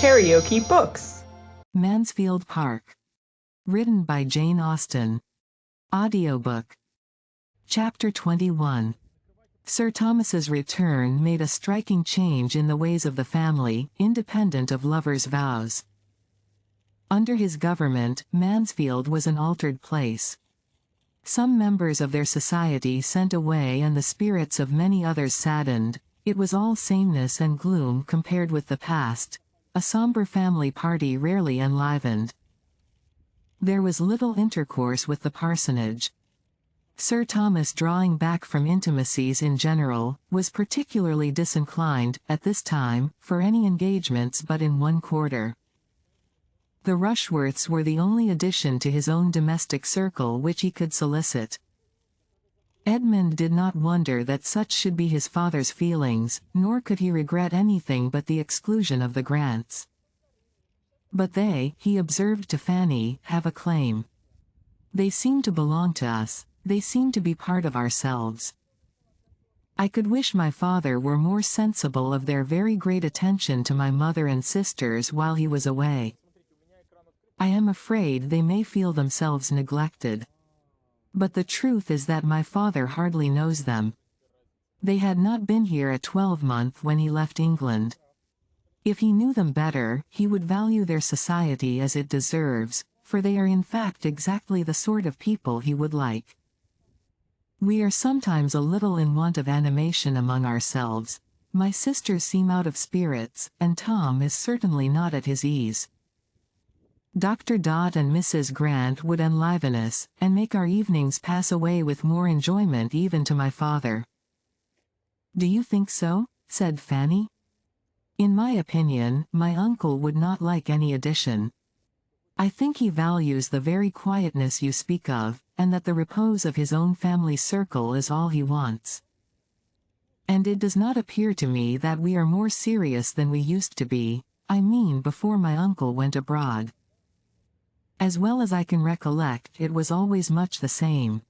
KaraokeBooks. Mansfield Park. Written by Jane Austen. Audiobook. Chapter 21. Sir Thomas's return made a striking change in the ways of the family, independent of lovers' vows. Under his government, Mansfield was an altered place. Some members of their society sent away and the spirits of many others saddened. It was all sameness and gloom compared with the past, a somber family party rarely enlivened. There was little intercourse with the parsonage. Sir Thomas, drawing back from intimacies in general, was particularly disinclined, at this time, for any engagements but in one quarter. The Rushworths were the only addition to his own domestic circle which he could solicit. Edmund did not wonder that such should be his father's feelings, nor could he regret anything but the exclusion of the Grants. But they, he observed to Fanny, have a claim. They seem to belong to us, they seem to be part of ourselves. I could wish my father were more sensible of their very great attention to my mother and sisters while he was away. I am afraid they may feel themselves neglected. But the truth is that my father hardly knows them. They had not been here a 12-month when he left England. If he knew them better, he would value their society as it deserves, for they are in fact exactly the sort of people he would like. We are sometimes a little in want of animation among ourselves. My sisters seem out of spirits, and Tom is certainly not at his ease. Dr. Dodd and Mrs. Grant would enliven us, and make our evenings pass away with more enjoyment even to my father. Do you think so? Said Fanny. In my opinion, my uncle would not like any addition. I think he values the very quietness you speak of, and that the repose of his own family circle is all he wants. And it does not appear to me that we are more serious than we used to be, I mean before my uncle went abroad. As well as I can recollect, it was always much the same.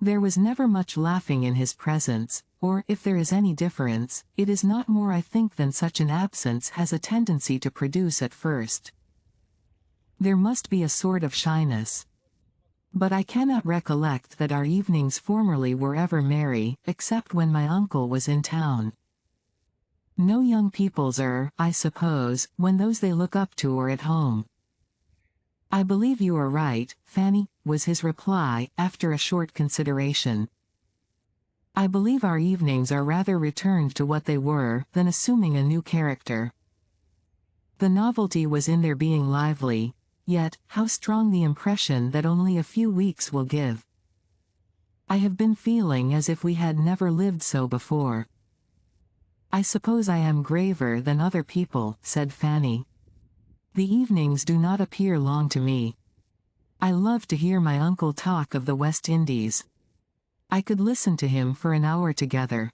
There was never much laughing in his presence, or, if there is any difference, it is not more I think than such an absence has a tendency to produce at first. There must be a sort of shyness. But I cannot recollect that our evenings formerly were ever merry, except when my uncle was in town. No young people's are, I suppose, when those they look up to are at home. I believe you are right, Fanny, was his reply, after a short consideration. I believe our evenings are rather returned to what they were, than assuming a new character. The novelty was in their being lively, yet, how strong the impression that only a few weeks will give. I have been feeling as if we had never lived so before. I suppose I am graver than other people, said Fanny. The evenings do not appear long to me. I love to hear my uncle talk of the West Indies. I could listen to him for an hour together.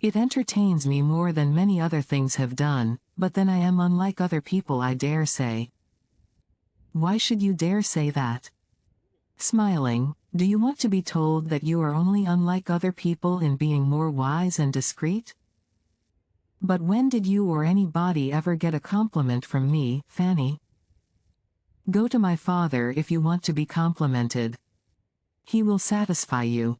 It entertains me more than many other things have done, but then I am unlike other people, I dare say. Why should you dare say that? Smiling, do you want to be told that you are only unlike other people in being more wise and discreet? But when did you or anybody ever get a compliment from me, Fanny? Go to my father if you want to be complimented. He will satisfy you.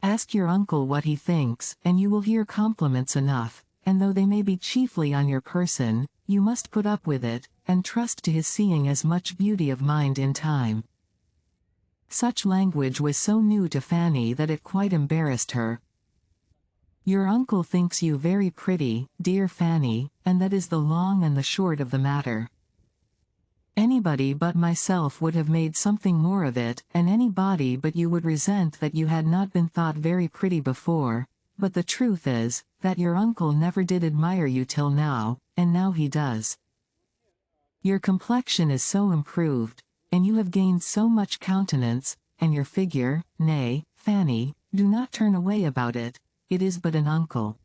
Ask your uncle what he thinks, and you will hear compliments enough, and though they may be chiefly on your person, you must put up with it, and trust to his seeing as much beauty of mind in time. Such language was so new to Fanny that it quite embarrassed her. Your uncle thinks you very pretty, dear Fanny, and that is the long and the short of the matter. Anybody but myself would have made something more of it, and anybody but you would resent that you had not been thought very pretty before, but the truth is, that your uncle never did admire you till now, and now he does. Your complexion is so improved, and you have gained so much countenance, and your figure, nay, Fanny, do not turn away about it. It is but an uncle.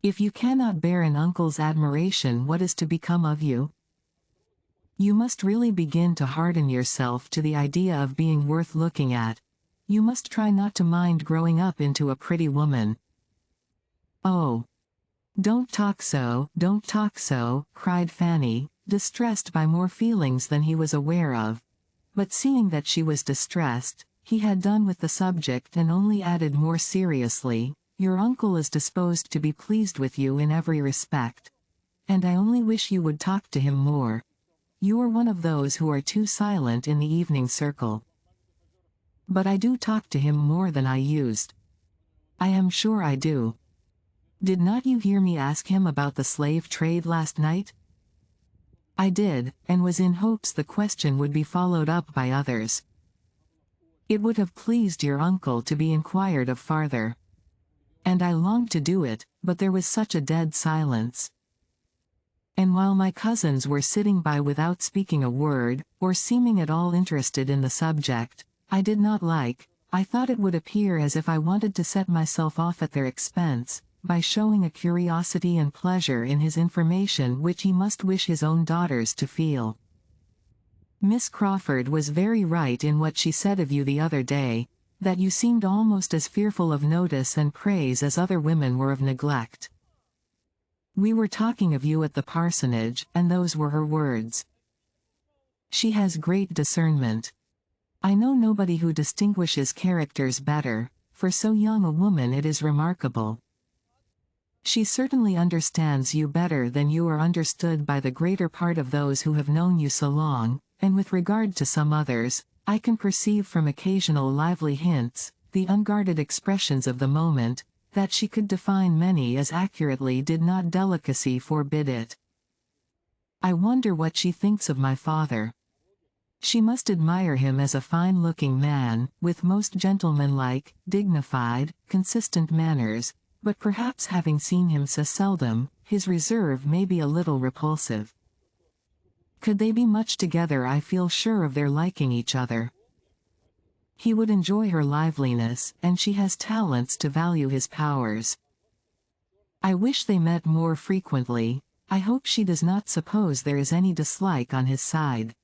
If you cannot bear an uncle's admiration, what is to become of you? You must really begin to harden yourself to the idea of being worth looking at. You must try not to mind growing up into a pretty woman. Oh, Don't talk so," cried Fanny, distressed by more feelings than he was aware of. But seeing that she was distressed, he had done with the subject and only added more seriously, "Your uncle is disposed to be pleased with you in every respect. And I only wish you would talk to him more. You are one of those who are too silent in the evening circle." "But I do talk to him more than I used." "I am sure I do. Did not you hear me ask him about the slave trade last night?" "I did, and was in hopes the question would be followed up by others. It would have pleased your uncle to be inquired of farther. And I longed to do it, but there was such a dead silence. And while my cousins were sitting by without speaking a word, or seeming at all interested in the subject, I thought it would appear as if I wanted to set myself off at their expense, by showing a curiosity and pleasure in his information which he must wish his own daughters to feel. Miss Crawford was very right in what she said of you the other day, that you seemed almost as fearful of notice and praise as other women were of neglect. We were talking of you at the parsonage, and those were her words. She has great discernment. I know nobody who distinguishes characters better, for so young a woman it is remarkable. She certainly understands you better than you are understood by the greater part of those who have known you so long, and with regard to some others, I can perceive from occasional lively hints, the unguarded expressions of the moment, that she could define many as accurately did not delicacy forbid it. I wonder what she thinks of my father. She must admire him as a fine-looking man, with most gentlemanlike, dignified, consistent manners, but perhaps having seen him so seldom, his reserve may be a little repulsive. Could they be much together, I feel sure of their liking each other. He would enjoy her liveliness, and she has talents to value his powers. I wish they met more frequently. I hope she does not suppose there is any dislike on his side.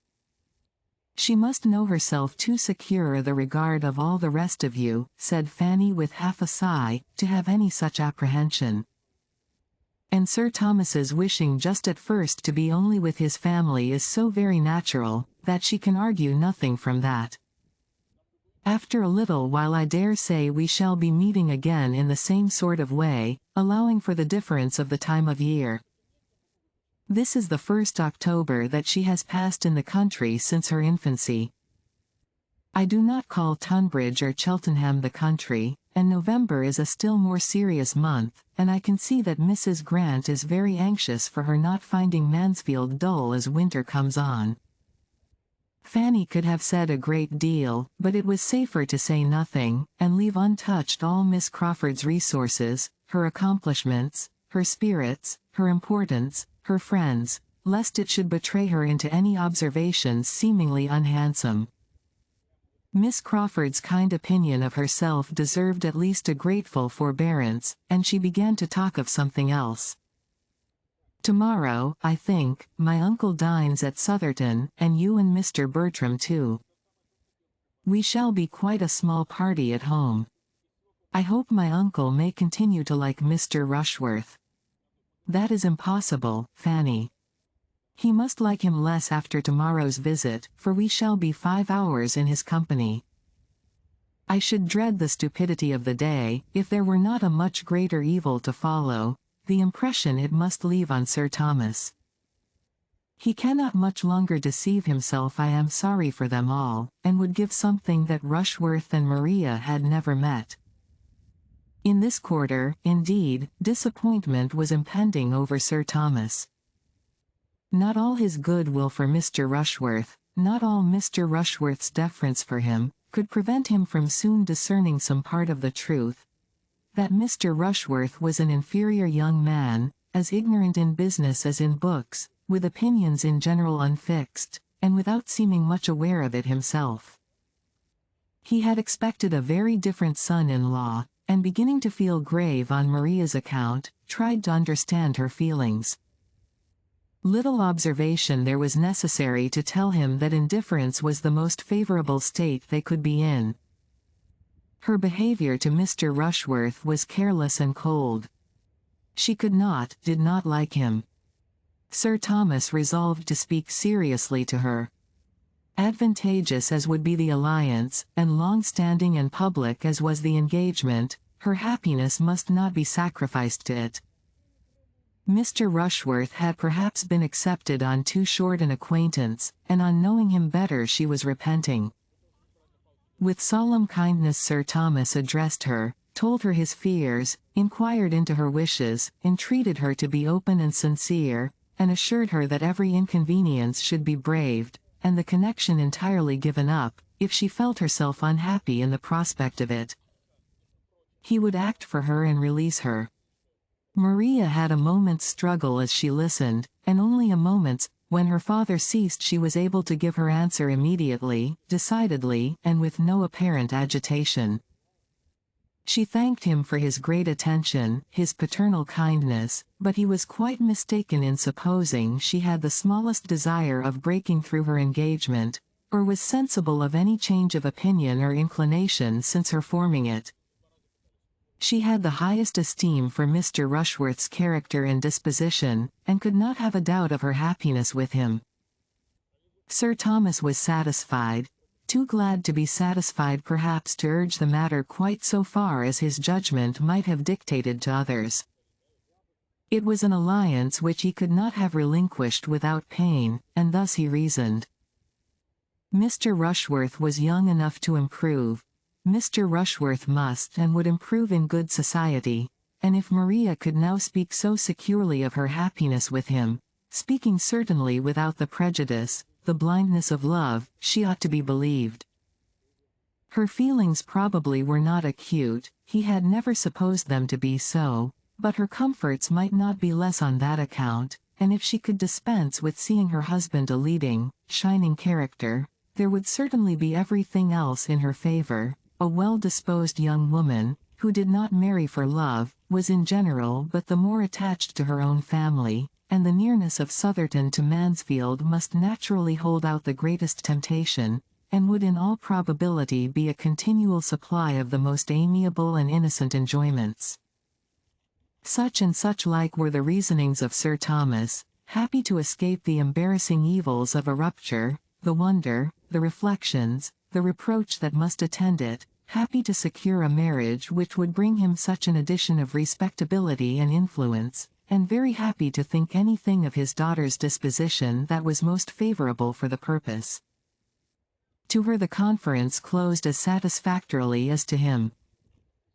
She must know herself too secure the regard of all the rest of you, said Fanny with half a sigh, to have any such apprehension. And Sir Thomas's wishing just at first to be only with his family is so very natural, that she can argue nothing from that. After a little while I dare say we shall be meeting again in the same sort of way, allowing for the difference of the time of year. This is the 1st October that she has passed in the country since her infancy. I do not call Tunbridge or Cheltenham the country, and November is a still more serious month, and I can see that Mrs. Grant is very anxious for her not finding Mansfield dull as winter comes on. Fanny could have said a great deal, but it was safer to say nothing, and leave untouched all Miss Crawford's resources, her accomplishments, her spirits, her importance, her friends, lest it should betray her into any observations seemingly unhandsome. Miss Crawford's kind opinion of herself deserved at least a grateful forbearance, and she began to talk of something else. Tomorrow, I think, my uncle dines at Southerton, and you and Mr. Bertram too. We shall be quite a small party at home. I hope my uncle may continue to like Mr. Rushworth. That is impossible, Fanny. He must like him less after tomorrow's visit, for we shall be 5 hours in his company. I should dread the stupidity of the day, if there were not a much greater evil to follow, the impression it must leave on Sir Thomas. He cannot much longer deceive himself. I am sorry for them all, and would give something that Rushworth and Maria had never met. In this quarter, indeed, disappointment was impending over Sir Thomas. Not all his goodwill for Mr. Rushworth, not all Mr. Rushworth's deference for him, could prevent him from soon discerning some part of the truth, that Mr. Rushworth was an inferior young man, as ignorant in business as in books, with opinions in general unfixed, and without seeming much aware of it himself. He had expected a very different son-in-law, and beginning to feel grave on Maria's account, tried to understand her feelings. Little observation there was necessary to tell him that indifference was the most favorable state they could be in. Her behavior to Mr. Rushworth was careless and cold. She did not like him. Sir Thomas resolved to speak seriously to her. Advantageous as would be the alliance, and long-standing and public as was the engagement, her happiness must not be sacrificed to it. Mr. Rushworth had perhaps been accepted on too short an acquaintance, and on knowing him better she was repenting. With solemn kindness Sir Thomas addressed her, told her his fears, inquired into her wishes, entreated her to be open and sincere, and assured her that every inconvenience should be braved, and the connection entirely given up, if she felt herself unhappy in the prospect of it. He would act for her and release her. Maria had a moment's struggle as she listened, and only a moment's. When her father ceased she was able to give her answer immediately, decidedly, and with no apparent agitation. She thanked him for his great attention, his paternal kindness, but he was quite mistaken in supposing she had the smallest desire of breaking through her engagement, or was sensible of any change of opinion or inclination since her forming it. She had the highest esteem for Mr. Rushworth's character and disposition, and could not have a doubt of her happiness with him. Sir Thomas was satisfied, too glad to be satisfied perhaps to urge the matter quite so far as his judgment might have dictated to others. It was an alliance which he could not have relinquished without pain, and thus he reasoned. Mr. Rushworth was young enough to improve. Mr. Rushworth must and would improve in good society, and if Maria could now speak so securely of her happiness with him, speaking certainly without the prejudice, the blindness of love, she ought to be believed. Her feelings probably were not acute, he had never supposed them to be so, but her comforts might not be less on that account, and if she could dispense with seeing her husband a leading, shining character, there would certainly be everything else in her favor. A well-disposed young woman, who did not marry for love, was in general but the more attached to her own family, and the nearness of Southerton to Mansfield must naturally hold out the greatest temptation, and would in all probability be a continual supply of the most amiable and innocent enjoyments. Such and such like were the reasonings of Sir Thomas, happy to escape the embarrassing evils of a rupture, the wonder, the reflections, the reproach that must attend it, happy to secure a marriage which would bring him such an addition of respectability and influence, and very happy to think anything of his daughter's disposition that was most favorable for the purpose. To her the conference closed as satisfactorily as to him.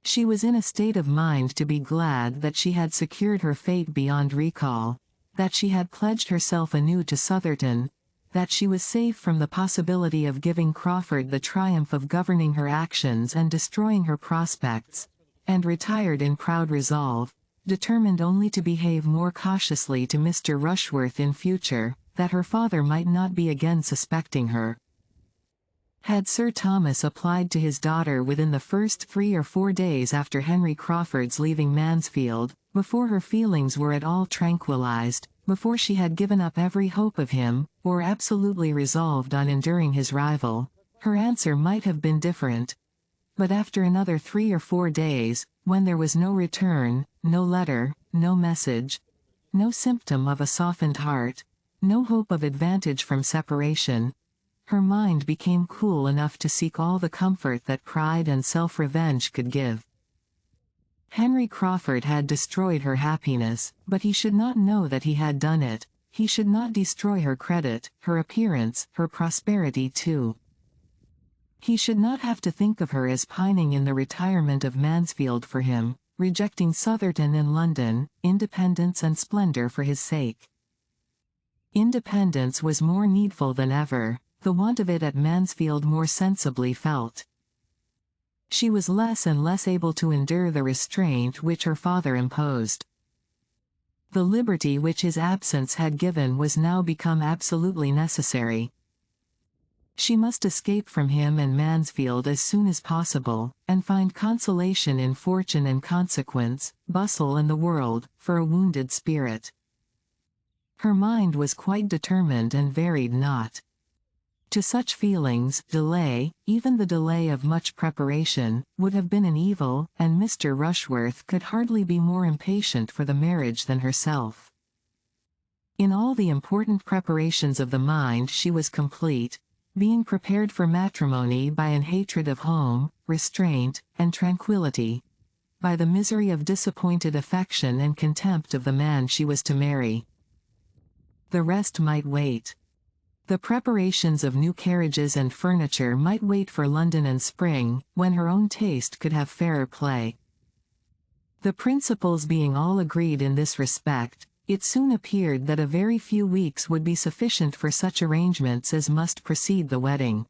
She was in a state of mind to be glad that she had secured her fate beyond recall, that she had pledged herself anew to Southerton, that she was safe from the possibility of giving Crawford the triumph of governing her actions and destroying her prospects, and retired in proud resolve, determined only to behave more cautiously to Mr. Rushworth in future, that her father might not be again suspecting her. Had Sir Thomas applied to his daughter within the first 3 or 4 days after Henry Crawford's leaving Mansfield, before her feelings were at all tranquilized, before she had given up every hope of him, or absolutely resolved on enduring his rival, her answer might have been different. But after another 3 or 4 days, when there was no return, no letter, no message, no symptom of a softened heart, no hope of advantage from separation, her mind became cool enough to seek all the comfort that pride and self-revenge could give. Henry Crawford had destroyed her happiness, but he should not know that he had done it. He should not destroy her credit, her appearance, her prosperity too. He should not have to think of her as pining in the retirement of Mansfield for him, rejecting Southerton and London, independence and splendor for his sake. Independence was more needful than ever, the want of it at Mansfield more sensibly felt. She was less and less able to endure the restraint which her father imposed. The liberty which his absence had given was now become absolutely necessary. She must escape from him and Mansfield as soon as possible, and find consolation in fortune and consequence, bustle and the world, for a wounded spirit. Her mind was quite determined and varied not. To such feelings, delay, even the delay of much preparation, would have been an evil, and Mr. Rushworth could hardly be more impatient for the marriage than herself. In all the important preparations of the mind she was complete, being prepared for matrimony by an hatred of home, restraint, and tranquillity, by the misery of disappointed affection and contempt of the man she was to marry. The rest might wait. The preparations of new carriages and furniture might wait for London and spring, when her own taste could have fairer play. The principals being all agreed in this respect, it soon appeared that a very few weeks would be sufficient for such arrangements as must precede the wedding.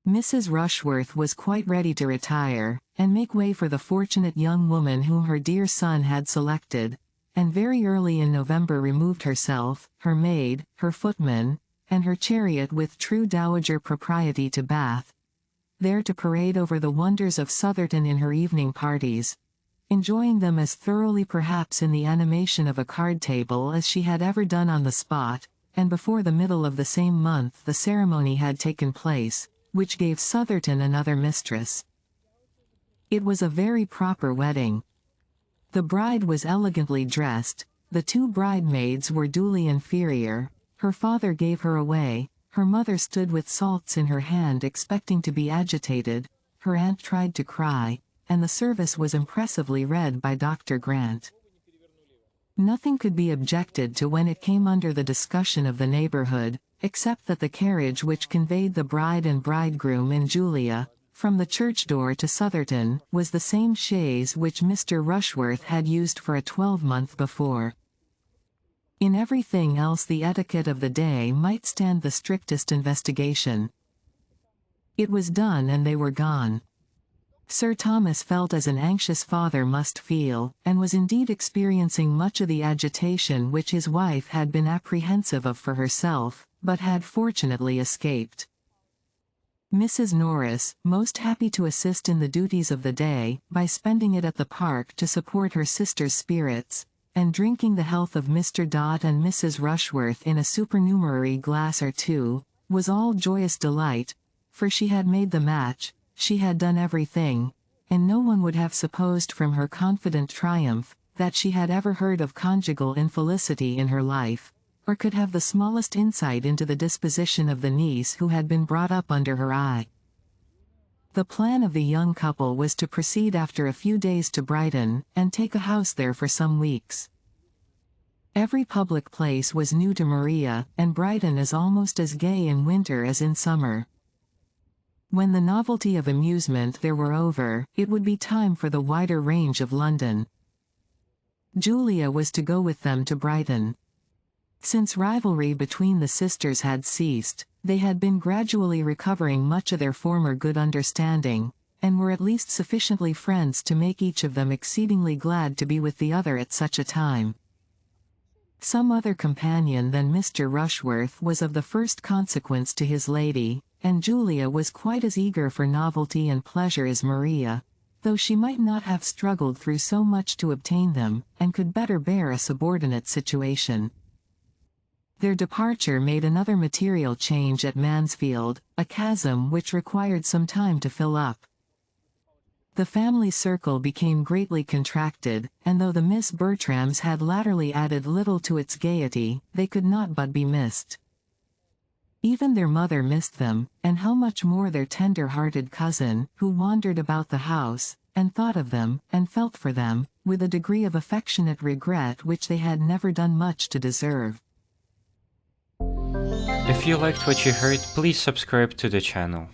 Mrs. Rushworth was quite ready to retire, and make way for the fortunate young woman whom her dear son had selected, and very early in November removed herself, her maid, her footman, and her chariot with true dowager propriety to Bath, there to parade over the wonders of Sotherton in her evening parties, enjoying them as thoroughly perhaps in the animation of a card table as she had ever done on the spot, and before the middle of the same month the ceremony had taken place, which gave Sotherton another mistress. It was a very proper wedding. The bride was elegantly dressed, the two bridemaids were duly inferior, her father gave her away, her mother stood with salts in her hand expecting to be agitated, her aunt tried to cry, and the service was impressively read by Dr. Grant. Nothing could be objected to when it came under the discussion of the neighborhood, except that the carriage which conveyed the bride and bridegroom and Julia, from the church door to Sotherton, was the same chaise which Mr. Rushworth had used for a 12-month before. In everything else the etiquette of the day might stand the strictest investigation. It was done and they were gone. Sir Thomas felt as an anxious father must feel, and was indeed experiencing much of the agitation which his wife had been apprehensive of for herself, but had fortunately escaped. Mrs. Norris, most happy to assist in the duties of the day, by spending it at the park to support her sister's spirits, and drinking the health of Mr. Dot and Mrs. Rushworth in a supernumerary glass or two, was all joyous delight, for she had made the match, she had done everything, and no one would have supposed from her confident triumph, that she had ever heard of conjugal infelicity in her life, or could have the smallest insight into the disposition of the niece who had been brought up under her eye. The plan of the young couple was to proceed after a few days to Brighton, and take a house there for some weeks. Every public place was new to Maria, and Brighton is almost as gay in winter as in summer. When the novelty of amusement there were over, it would be time for the wider range of London. Julia was to go with them to Brighton. Since rivalry between the sisters had ceased, they had been gradually recovering much of their former good understanding, and were at least sufficiently friends to make each of them exceedingly glad to be with the other at such a time. Some other companion than Mr. Rushworth was of the first consequence to his lady, and Julia was quite as eager for novelty and pleasure as Maria, though she might not have struggled through so much to obtain them, and could better bear a subordinate situation. Their departure made another material change at Mansfield, a chasm which required some time to fill up. The family circle became greatly contracted, and though the Miss Bertrams had latterly added little to its gaiety, they could not but be missed. Even their mother missed them, and how much more their tender-hearted cousin, who wandered about the house, and thought of them, and felt for them, with a degree of affectionate regret which they had never done much to deserve. If you liked what you heard, please subscribe to the channel.